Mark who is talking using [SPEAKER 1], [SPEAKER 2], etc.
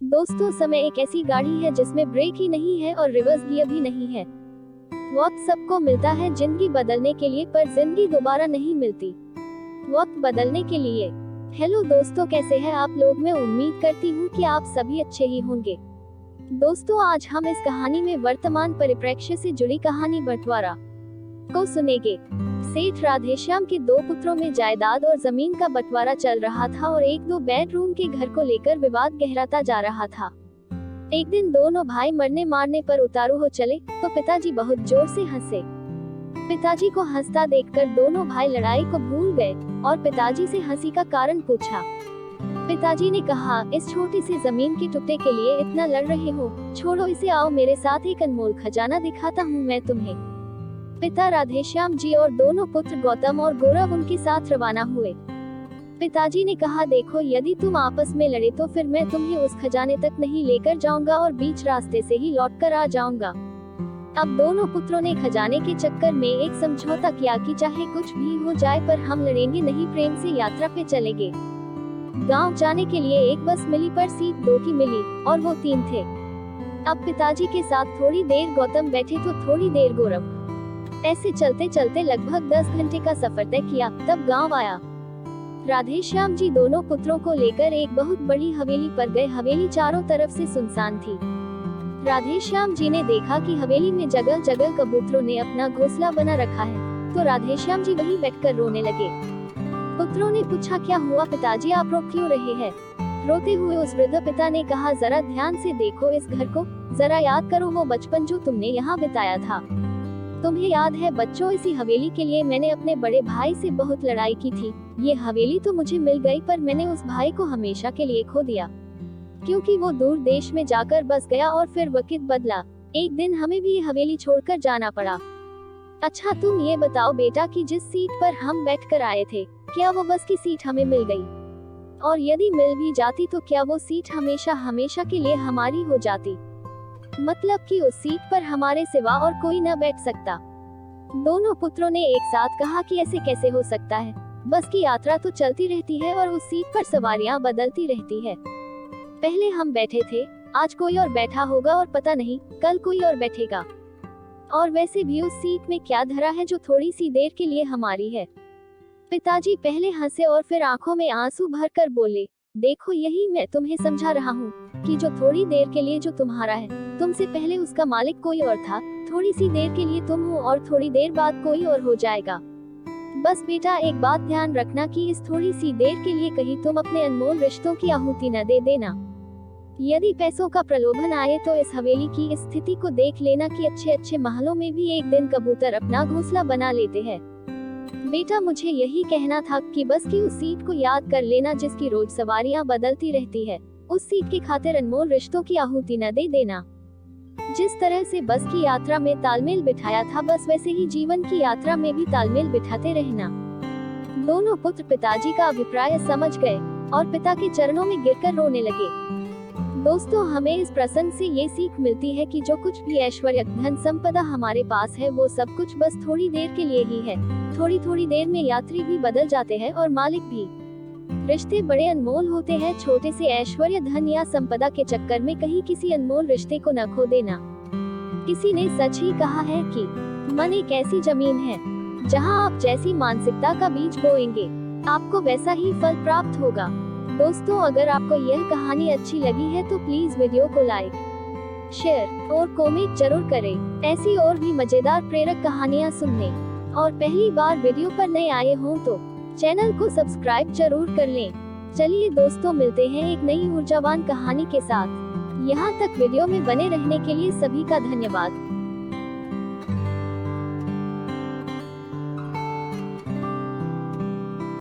[SPEAKER 1] दोस्तों, समय एक ऐसी गाड़ी है जिसमें ब्रेक ही नहीं है और रिवर्स गियर भी नहीं है। वक्त सबको मिलता है जिंदगी बदलने के लिए, पर जिंदगी दोबारा नहीं मिलती वक्त बदलने के लिए। हेलो दोस्तों, कैसे हैं आप लोग। मैं उम्मीद करती हूँ कि आप सभी अच्छे ही होंगे। दोस्तों, आज हम इस कहानी में वर्तमान परिप्रेक्ष्य से जुड़ी कहानी बंटवारा को सुनेंगे। सेठ राधेश्याम के दो पुत्रों में जायदाद और जमीन का बंटवारा चल रहा था और एक 2 बेडरूम के घर को लेकर विवाद गहराता जा रहा था। एक दिन दोनों भाई मरने मारने पर उतारू हो चले तो पिताजी बहुत जोर से हंसे। पिताजी को हंसता देखकर दोनों भाई लड़ाई को भूल गए और पिताजी से हंसी का कारण पूछा। पिताजी ने कहा, इस छोटी सी जमीन के टुकड़े के लिए इतना लड़ रहे हो, छोड़ो इसे, आओ मेरे साथ एक अनमोल खजाना दिखाता हूँ मैं तुम्हें। पिता राधेश्याम जी और दोनों पुत्र गौतम और गौरव उनके साथ रवाना हुए। पिताजी ने कहा, देखो यदि तुम आपस में लड़े तो फिर मैं तुम्हें उस खजाने तक नहीं लेकर जाऊंगा और बीच रास्ते से ही लौट कर आ जाऊंगा। अब दोनों पुत्रों ने खजाने के चक्कर में एक समझौता किया कि चाहे कुछ भी हो जाए पर हम लड़ेंगे नहीं, प्रेम से यात्रा पे चलेंगे। गांव जाने के लिए एक बस मिली पर सीट 2 की मिली और वो 3 थे। अब पिताजी के साथ थोड़ी देर गौतम बैठे तो थोड़ी देर गौरव। ऐसे चलते चलते लगभग 10 घंटे का सफर तय किया, तब गांव आया। राधेश्याम जी दोनों पुत्रों को लेकर एक बहुत बड़ी हवेली पर गए। हवेली चारों तरफ से सुनसान थी। राधेश्याम जी ने देखा कि हवेली में जगह जगह कबूतरों ने अपना घोंसला बना रखा है, तो राधेश्याम जी वहीं बैठकर रोने लगे। पुत्रों ने पूछा, क्या हुआ पिताजी, आप रो क्यों रहे हैं। रोते हुए उस वृद्ध पिता ने कहा, जरा ध्यान से देखो इस घर को, जरा याद करो वो बचपन जो तुमने यहाँ बिताया था। तुम्हें याद है बच्चों, इसी हवेली के लिए मैंने अपने बड़े भाई से बहुत लड़ाई की थी। ये हवेली तो मुझे मिल गई पर मैंने उस भाई को हमेशा के लिए खो दिया, क्योंकि वो दूर देश में जाकर बस गया और फिर वक्त बदला। एक दिन हमें भी ये हवेली छोड़कर जाना पड़ा। अच्छा तुम ये बताओ बेटा कि जिस सीट पर हम बैठकर आए थे, क्या वो बस की सीट हमें मिल गई? और यदि मिल भी जाती तो क्या वो सीट हमेशा हमेशा के लिए हमारी हो जाती? मतलब कि उस सीट पर हमारे सिवा और कोई न बैठ सकता। दोनों पुत्रों ने एक साथ कहा कि ऐसे कैसे हो सकता है, बस की यात्रा तो चलती रहती है और उस सीट पर सवारियां बदलती रहती है। पहले हम बैठे थे, आज कोई और बैठा होगा और पता नहीं कल कोई और बैठेगा। और वैसे भी उस सीट में क्या धरा है जो थोड़ी सी देर के लिए हमारी है। पिताजी पहले हंसे और फिर आंखों में आंसू भरकर बोले, देखो यही मैं तुम्हें समझा रहा हूँ कि जो थोड़ी देर के लिए जो तुम्हारा है, तुमसे पहले उसका मालिक कोई और था, थोड़ी सी देर के लिए तुम हो और थोड़ी देर बाद कोई और हो जाएगा। बस बेटा एक बात ध्यान रखना कि इस थोड़ी सी देर के लिए कहीं तुम अपने अनमोल रिश्तों की आहुति न दे देना। यदि पैसों का प्रलोभन आए तो इस हवेली की स्थिति को देख लेना कि अच्छे अच्छे महलों में भी एक दिन कबूतर अपना घोंसला बना लेते हैं। बेटा मुझे यही कहना था कि बस की उस सीट को याद कर लेना जिसकी रोज सवारियां बदलती रहती है। उस सीट की खातिर अनमोल रिश्तों की आहुति न दे देना। जिस तरह से बस की यात्रा में तालमेल बिठाया था, बस वैसे ही जीवन की यात्रा में भी तालमेल बिठाते रहना। दोनों पुत्र पिताजी का अभिप्राय समझ गए और पिता के चरणों में गिरकर रोने लगे। दोस्तों, हमें इस प्रसंग से ये सीख मिलती है कि जो कुछ भी ऐश्वर्य धन संपदा हमारे पास है, वो सब कुछ बस थोड़ी देर के लिए ही है। थोड़ी थोड़ी देर में यात्री भी बदल जाते हैं और मालिक भी। रिश्ते बड़े अनमोल होते हैं, छोटे से ऐश्वर्य धन या संपदा के चक्कर में कहीं किसी अनमोल रिश्ते को न खो देना। किसी ने सच ही कहा है कि मन एक ऐसी जमीन है जहां आप जैसी मानसिकता का बीज बोएंगे, आपको वैसा ही फल प्राप्त होगा। दोस्तों, अगर आपको यह कहानी अच्छी लगी है तो प्लीज वीडियो को लाइक, शेयर और कमेंट जरूर करें। ऐसी और भी मजेदार प्रेरक कहानियाँ सुनने और पहली बार वीडियो पर नए आए हों तो चैनल को सब्सक्राइब जरूर कर लें। चलिए दोस्तों, मिलते हैं एक नई ऊर्जावान कहानी के साथ। यहाँ तक वीडियो में बने रहने के लिए सभी का धन्यवाद।